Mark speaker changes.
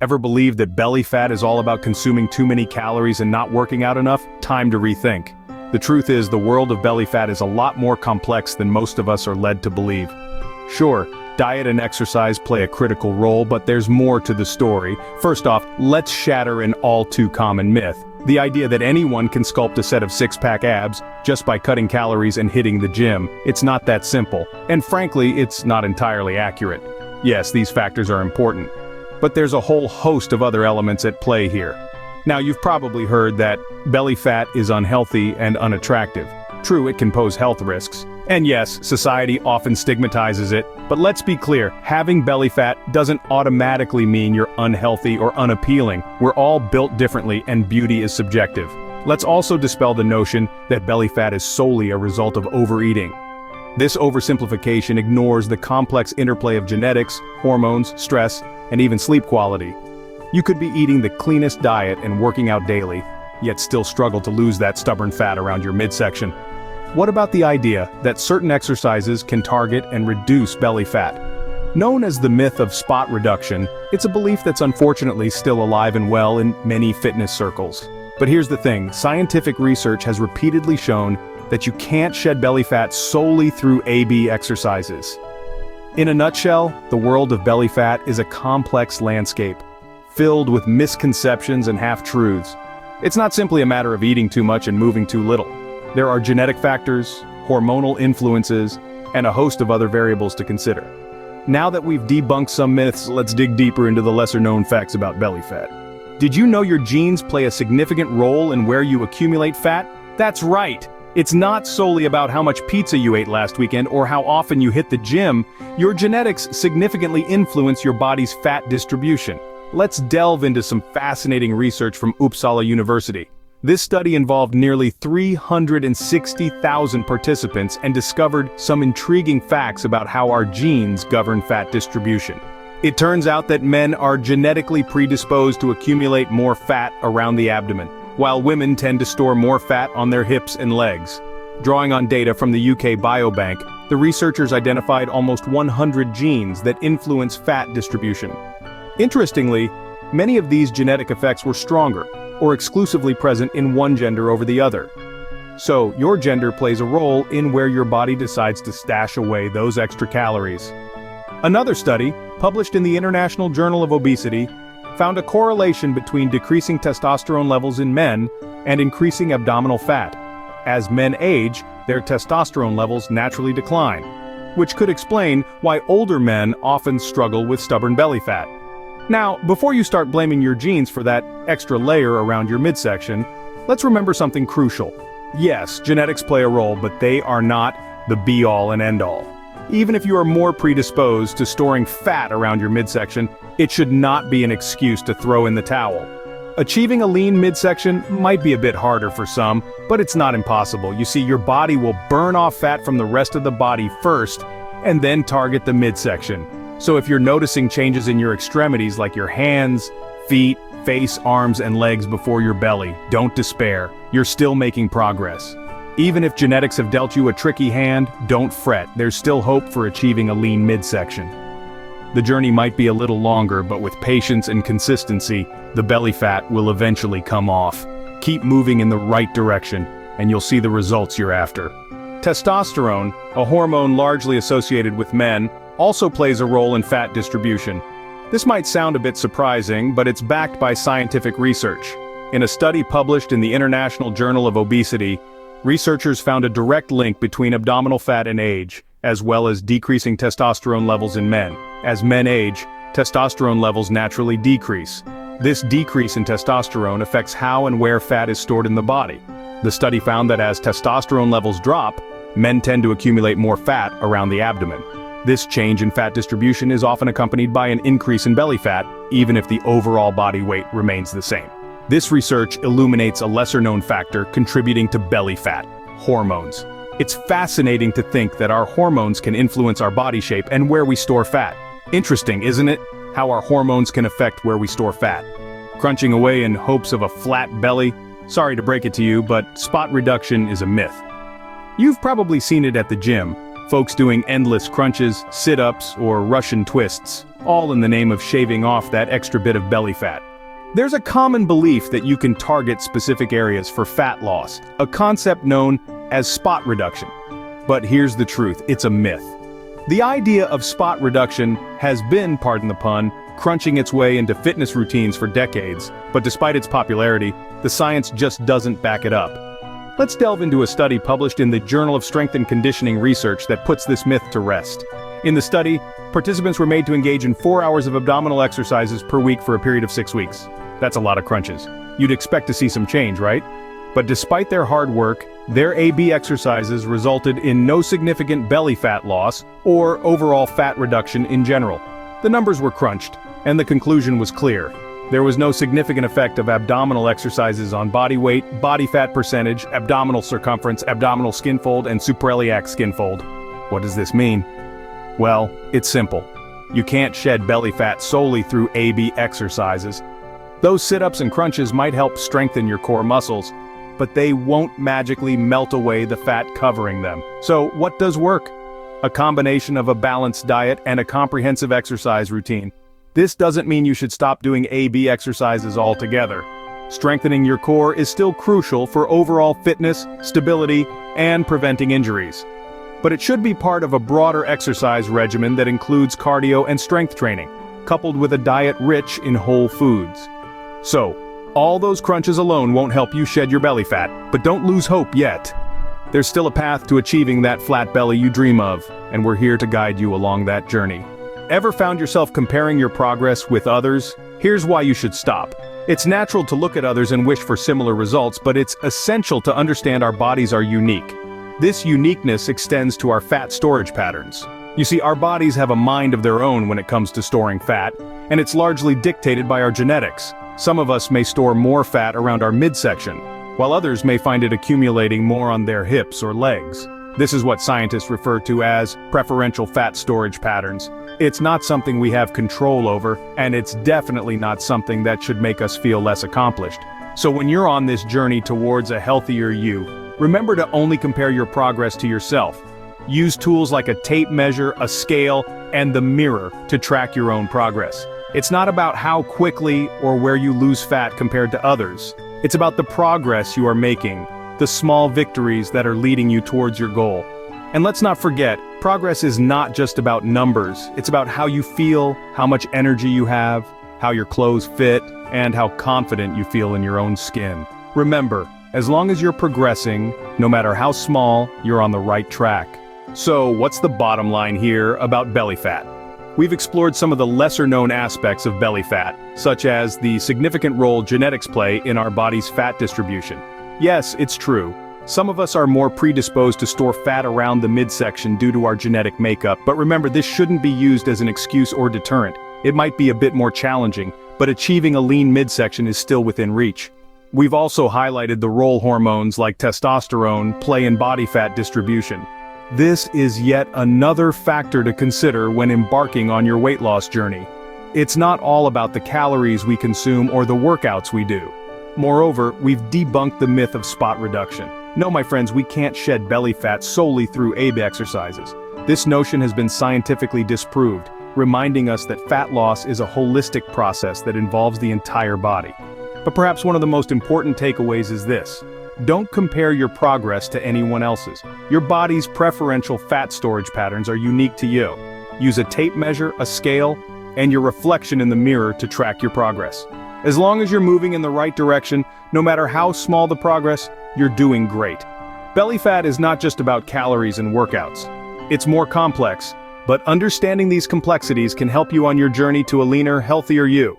Speaker 1: Ever believed that belly fat is all about consuming too many calories and not working out enough? Time to rethink. The truth is, the world of belly fat is a lot more complex than most of us are led to believe. Sure, diet and exercise play a critical role, but there's more to the story. First off, let's shatter an all-too-common myth. The idea that anyone can sculpt a set of six-pack abs just by cutting calories and hitting the gym. It's not that simple. And frankly, it's not entirely accurate. Yes, these factors are important, but there's a whole host of other elements at play here. Now, you've probably heard that belly fat is unhealthy and unattractive. True, it can pose health risks. And yes, society often stigmatizes it, but let's be clear, having belly fat doesn't automatically mean you're unhealthy or unappealing. We're all built differently and beauty is subjective. Let's also dispel the notion that belly fat is solely a result of overeating. This oversimplification ignores the complex interplay of genetics, hormones, stress, and even sleep quality. You could be eating the cleanest diet and working out daily, yet still struggle to lose that stubborn fat around your midsection. What about the idea that certain exercises can target and reduce belly fat? Known as the myth of spot reduction, it's a belief that's unfortunately still alive and well in many fitness circles. But here's the thing, scientific research has repeatedly shown that you can't shed belly fat solely through AB exercises. In a nutshell, the world of belly fat is a complex landscape, filled with misconceptions and half-truths. It's not simply a matter of eating too much and moving too little. There are genetic factors, hormonal influences, and a host of other variables to consider. Now that we've debunked some myths, let's dig deeper into the lesser-known facts about belly fat. Did you know your genes play a significant role in where you accumulate fat? That's right! It's not solely about how much pizza you ate last weekend or how often you hit the gym. Your genetics significantly influence your body's fat distribution. Let's delve into some fascinating research from Uppsala University. This study involved nearly 360,000 participants and discovered some intriguing facts about how our genes govern fat distribution. It turns out that men are genetically predisposed to accumulate more fat around the abdomen, while women tend to store more fat on their hips and legs. Drawing on data from the UK Biobank, the researchers identified almost 100 genes that influence fat distribution. Interestingly, many of these genetic effects were stronger, or exclusively present in one gender over the other. So, your gender plays a role in where your body decides to stash away those extra calories. Another study, published in the International Journal of Obesity, found a correlation between decreasing testosterone levels in men and increasing abdominal fat. As men age, their testosterone levels naturally decline, which could explain why older men often struggle with stubborn belly fat. Now, before you start blaming your genes for that extra layer around your midsection, let's remember something crucial. Yes, genetics play a role, but they are not the be-all and end-all. Even if you are more predisposed to storing fat around your midsection, it should not be an excuse to throw in the towel. Achieving a lean midsection might be a bit harder for some, but it's not impossible. You see, your body will burn off fat from the rest of the body first, and then target the midsection. So if you're noticing changes in your extremities like your hands, feet, face, arms, and legs before your belly, don't despair. You're still making progress. Even if genetics have dealt you a tricky hand, don't fret. There's still hope for achieving a lean midsection. The journey might be a little longer, but with patience and consistency, the belly fat will eventually come off. Keep moving in the right direction, and you'll see the results you're after. Testosterone, a hormone largely associated with men, also plays a role in fat distribution. This might sound a bit surprising, but it's backed by scientific research. In a study published in the International Journal of Obesity, researchers found a direct link between abdominal fat and age, as well as decreasing testosterone levels in men. As men age, testosterone levels naturally decrease. This decrease in testosterone affects how and where fat is stored in the body. The study found that as testosterone levels drop, men tend to accumulate more fat around the abdomen. This change in fat distribution is often accompanied by an increase in belly fat, even if the overall body weight remains the same. This research illuminates a lesser-known factor contributing to belly fat: hormones. It's fascinating to think that our hormones can influence our body shape and where we store fat. Interesting, isn't it? How our hormones can affect where we store fat. Crunching away in hopes of a flat belly? Sorry to break it to you, but spot reduction is a myth. You've probably seen it at the gym. Folks doing endless crunches, sit-ups, or Russian twists, all in the name of shaving off that extra bit of belly fat. There's a common belief that you can target specific areas for fat loss, a concept known as spot reduction. But here's the truth, it's a myth. The idea of spot reduction has been, pardon the pun, crunching its way into fitness routines for decades, but despite its popularity, the science just doesn't back it up. Let's delve into a study published in the Journal of Strength and Conditioning Research that puts this myth to rest. In the study, participants were made to engage in 4 hours of abdominal exercises per week for a period of 6 weeks. That's a lot of crunches. You'd expect to see some change, right? But despite their hard work, their AB exercises resulted in no significant belly fat loss or overall fat reduction in general. The numbers were crunched, and the conclusion was clear. There was no significant effect of abdominal exercises on body weight, body fat percentage, abdominal circumference, abdominal skin fold, and suprailiac skin fold. What does this mean? Well, it's simple. You can't shed belly fat solely through AB exercises. Those sit-ups and crunches might help strengthen your core muscles, but they won't magically melt away the fat covering them. So what does work? A combination of a balanced diet and a comprehensive exercise routine. This doesn't mean you should stop doing AB exercises altogether. Strengthening your core is still crucial for overall fitness, stability, and preventing injuries. But it should be part of a broader exercise regimen that includes cardio and strength training, coupled with a diet rich in whole foods. So, all those crunches alone won't help you shed your belly fat, but don't lose hope yet. There's still a path to achieving that flat belly you dream of, and we're here to guide you along that journey. Ever found yourself comparing your progress with others? Here's why you should stop. It's natural to look at others and wish for similar results, but it's essential to understand our bodies are unique. This uniqueness extends to our fat storage patterns. You see, our bodies have a mind of their own when it comes to storing fat, and it's largely dictated by our genetics. Some of us may store more fat around our midsection, while others may find it accumulating more on their hips or legs. This is what scientists refer to as preferential fat storage patterns. It's not something we have control over, and it's definitely not something that should make us feel less accomplished. So when you're on this journey towards a healthier you, remember to only compare your progress to yourself. Use tools like a tape measure, a scale, and the mirror to track your own progress. It's not about how quickly or where you lose fat compared to others. It's about the progress you are making, the small victories that are leading you towards your goal. And let's not forget, progress is not just about numbers. It's about how you feel, how much energy you have, how your clothes fit, and how confident you feel in your own skin. Remember, as long as you're progressing, no matter how small, you're on the right track. So, what's the bottom line here about belly fat? We've explored some of the lesser-known aspects of belly fat, such as the significant role genetics play in our body's fat distribution. Yes, it's true. Some of us are more predisposed to store fat around the midsection due to our genetic makeup, but remember, this shouldn't be used as an excuse or deterrent. It might be a bit more challenging, but achieving a lean midsection is still within reach. We've also highlighted the role hormones like testosterone play in body fat distribution. This is yet another factor to consider when embarking on your weight loss journey. It's not all about the calories we consume or the workouts we do. Moreover, we've debunked the myth of spot reduction. No, my friends, we can't shed belly fat solely through AB exercises. This notion has been scientifically disproved, reminding us that fat loss is a holistic process that involves the entire body. But perhaps one of the most important takeaways is this. Don't compare your progress to anyone else's. Your body's preferential fat storage patterns are unique to you. Use a tape measure, a scale, and your reflection in the mirror to track your progress. As long as you're moving in the right direction, no matter how small the progress, you're doing great. Belly fat is not just about calories and workouts. It's more complex, but understanding these complexities can help you on your journey to a leaner, healthier you.